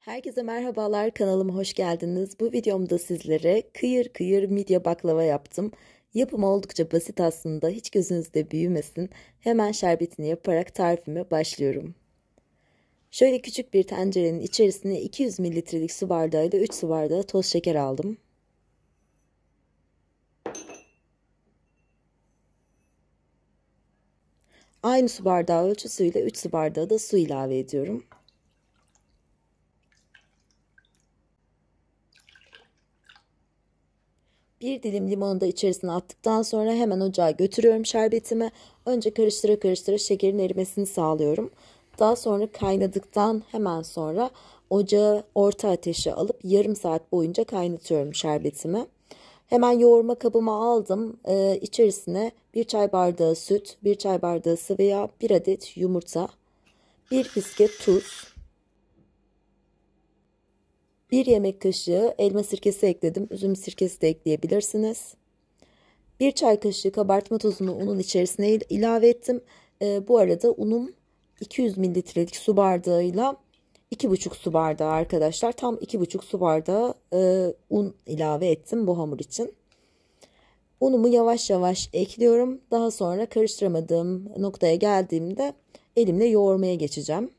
Herkese merhabalar, kanalıma hoş geldiniz. Bu videomda sizlere kıyır kıyır midye baklava yaptım. Yapımı oldukça basit aslında, hiç gözünüzde büyümesin. Hemen şerbetini yaparak tarifime başlıyorum. Şöyle küçük bir tencerenin içerisine 200 mililitrelik su bardağıyla 3 su bardağı toz şeker aldım. Aynı su bardağı ölçüsüyle 3 su bardağı da su ilave ediyorum. Bir dilim limonu da içerisine attıktan sonra hemen ocağa götürüyorum şerbetimi. Önce karıştıra karıştıra şekerin erimesini sağlıyorum. Daha sonra kaynadıktan hemen sonra ocağı orta ateşe alıp yarım saat boyunca kaynatıyorum şerbetimi. Hemen yoğurma kabıma aldım. İçerisine 1 çay bardağı süt, 1 çay bardağı sıvı yağ, 1 adet yumurta, 1 fiske tuz, 1 yemek kaşığı elma sirkesi ekledim. Üzüm sirkesi de ekleyebilirsiniz. 1 çay kaşığı kabartma tozunu unun içerisine ilave ettim. Bu arada unum 200 mililitrelik su bardağıyla 2,5 su bardağı arkadaşlar. Tam 2,5 su bardağı un ilave ettim bu hamur için. Unumu yavaş yavaş ekliyorum. Daha sonra karıştıramadığım noktaya geldiğimde elimle yoğurmaya geçeceğim.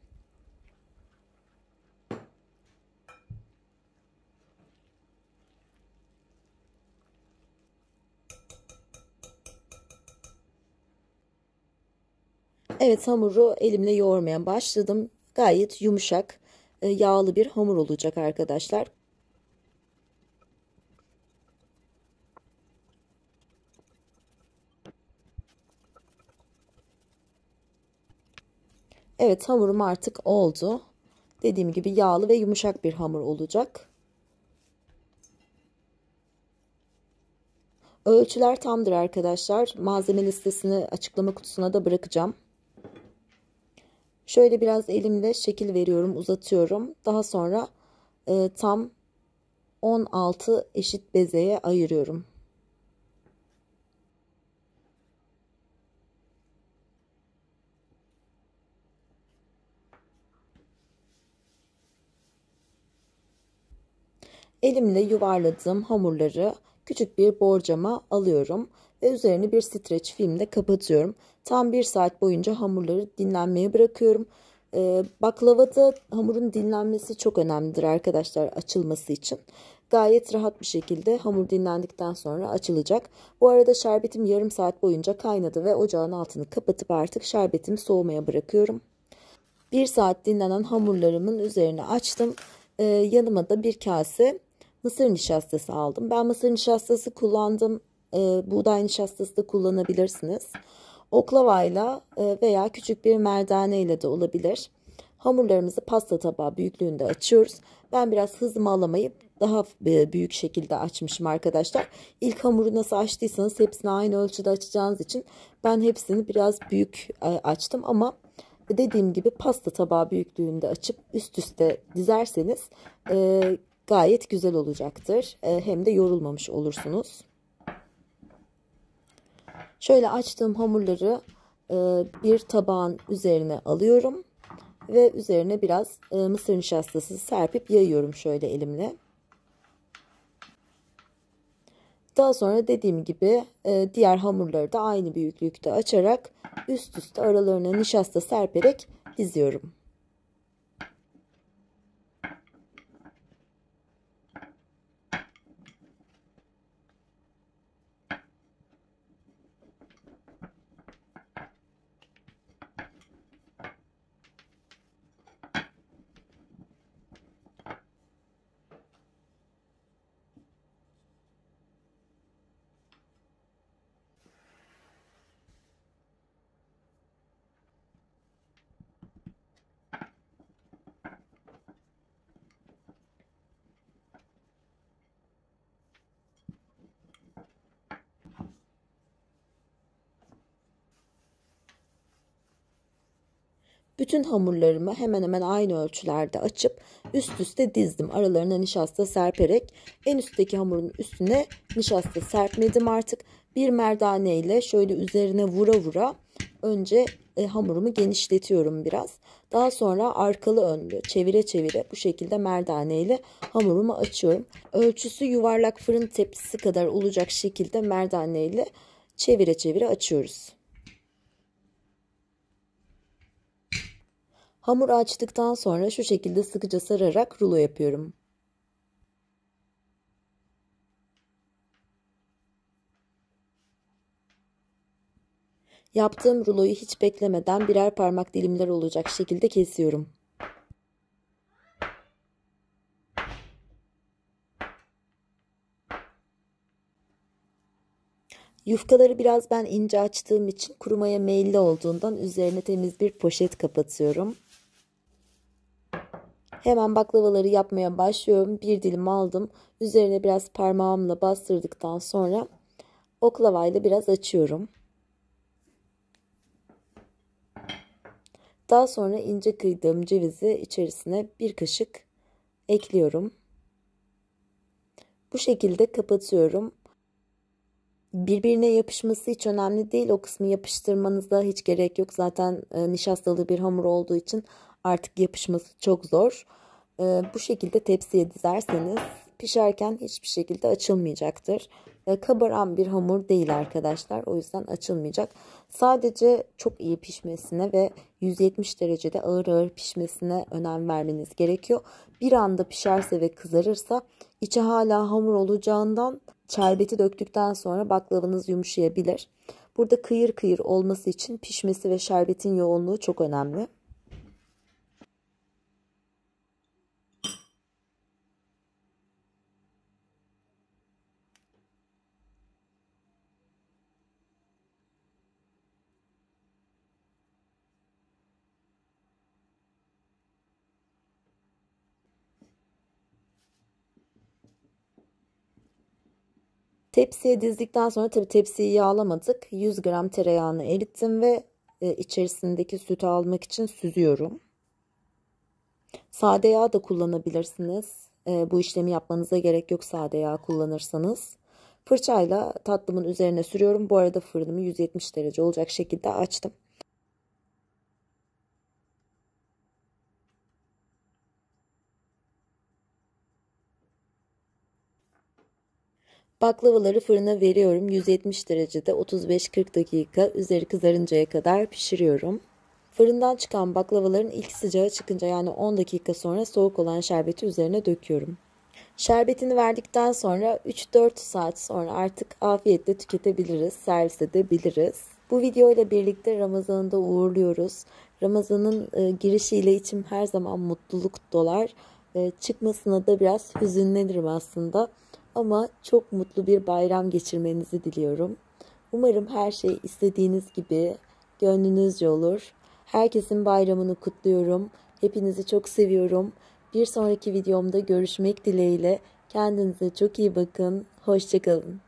Evet, hamuru elimle yoğurmaya başladım. Gayet yumuşak, yağlı bir hamur olacak arkadaşlar. Evet, hamurum artık oldu. Dediğim gibi yağlı ve yumuşak bir hamur olacak. Ölçüler tamdır arkadaşlar. Malzeme listesini açıklama kutusuna da bırakacağım. Şöyle biraz elimle şekil veriyorum, uzatıyorum. Daha sonra tam 16 eşit bezeye ayırıyorum. Elimle yuvarladığım hamurları küçük bir borcama alıyorum ve üzerini bir streç filmle kapatıyorum. Tam 1 saat boyunca hamurları dinlenmeye bırakıyorum. Baklavada hamurun dinlenmesi çok önemlidir arkadaşlar, açılması için. Gayet rahat bir şekilde hamur dinlendikten sonra açılacak. Bu arada şerbetim yarım saat boyunca kaynadı ve ocağın altını kapatıp artık şerbetimi soğumaya bırakıyorum. 1 saat dinlenen hamurlarımın üzerine açtım. Yanıma da bir kase mısır nişastası aldım. Ben mısır nişastası kullandım. Buğday nişastası da kullanabilirsiniz. Oklavayla veya küçük bir merdane ile de olabilir. Hamurlarımızı pasta tabağı büyüklüğünde açıyoruz. Ben biraz hızlı mağlamayıp daha büyük şekilde açmışım arkadaşlar. İlk hamuru nasıl açtıysanız hepsini aynı ölçüde açacağınız için ben hepsini biraz büyük açtım ama dediğim gibi pasta tabağı büyüklüğünde açıp üst üste dizerseniz gayet güzel olacaktır. Hem de yorulmamış olursunuz. Şöyle açtığım hamurları bir tabağın üzerine alıyorum ve üzerine biraz mısır nişastası serpip yayıyorum şöyle elimle. Daha sonra dediğim gibi diğer hamurları da aynı büyüklükte açarak üst üste aralarına nişasta serperek diziyorum. Bütün hamurlarımı hemen hemen aynı ölçülerde açıp üst üste dizdim. Aralarına nişasta serperek en üstteki hamurun üstüne nişasta serpmedim artık. Bir merdane ile şöyle üzerine vura vura önce hamurumu genişletiyorum biraz. Daha sonra arkalı önlü çevire çevire bu şekilde merdane ile hamurumu açıyorum. Ölçüsü yuvarlak fırın tepsisi kadar olacak şekilde merdane ile çevire çevire açıyoruz. Hamuru açtıktan sonra şu şekilde sıkıca sararak rulo yapıyorum. Yaptığım ruloyu hiç beklemeden birer parmak dilimler olacak şekilde kesiyorum. Yufkaları biraz ben ince açtığım için kurumaya meyilli olduğundan üzerine temiz bir poşet kapatıyorum. Hemen baklavaları yapmaya başlıyorum. Bir dilim aldım. Üzerine biraz parmağımla bastırdıktan sonra oklavayla biraz açıyorum. Daha sonra ince kıydığım cevizi içerisine bir kaşık ekliyorum. Bu şekilde kapatıyorum. Birbirine yapışması hiç önemli değil. O kısmı yapıştırmanıza hiç gerek yok. Zaten nişastalı bir hamur olduğu için artık yapışması çok zor. Bu şekilde tepsiye dizerseniz pişerken hiçbir şekilde açılmayacaktır. Kabaran bir hamur değil arkadaşlar. O yüzden açılmayacak. Sadece çok iyi pişmesine ve 170 derecede ağır ağır pişmesine önem vermeniz gerekiyor. Bir anda pişerse ve kızarırsa içi hala hamur olacağından şerbeti döktükten sonra baklavanız yumuşayabilir. Burada kıyır kıyır olması için pişmesi ve şerbetin yoğunluğu çok önemli. Tepsiye dizdikten sonra tabii tepsiyi yağlamadık. 100 gram tereyağını erittim ve içerisindeki sütü almak için süzüyorum. Sade yağ da kullanabilirsiniz. Bu işlemi yapmanıza gerek yok sade yağ kullanırsanız. Fırçayla tatlımın üzerine sürüyorum. Bu arada fırınımı 170 derece olacak şekilde açtım. Baklavaları fırına veriyorum. 170 derecede 35-40 dakika üzeri kızarıncaya kadar pişiriyorum. Fırından çıkan baklavaların ilk sıcağı çıkınca yani 10 dakika sonra soğuk olan şerbeti üzerine döküyorum. Şerbetini verdikten sonra 3-4 saat sonra artık afiyetle tüketebiliriz, servis edebiliriz. Bu video ile birlikte Ramazan'ı da uğurluyoruz. Ramazan'ın girişiyle içim her zaman mutluluk dolar. Çıkmasına da biraz hüzünlenirim aslında. Ama çok mutlu bir bayram geçirmenizi diliyorum. Umarım her şey istediğiniz gibi gönlünüzce olur. Herkesin bayramını kutluyorum. Hepinizi çok seviyorum. Bir sonraki videomda görüşmek dileğiyle. Kendinize çok iyi bakın. Hoşça kalın.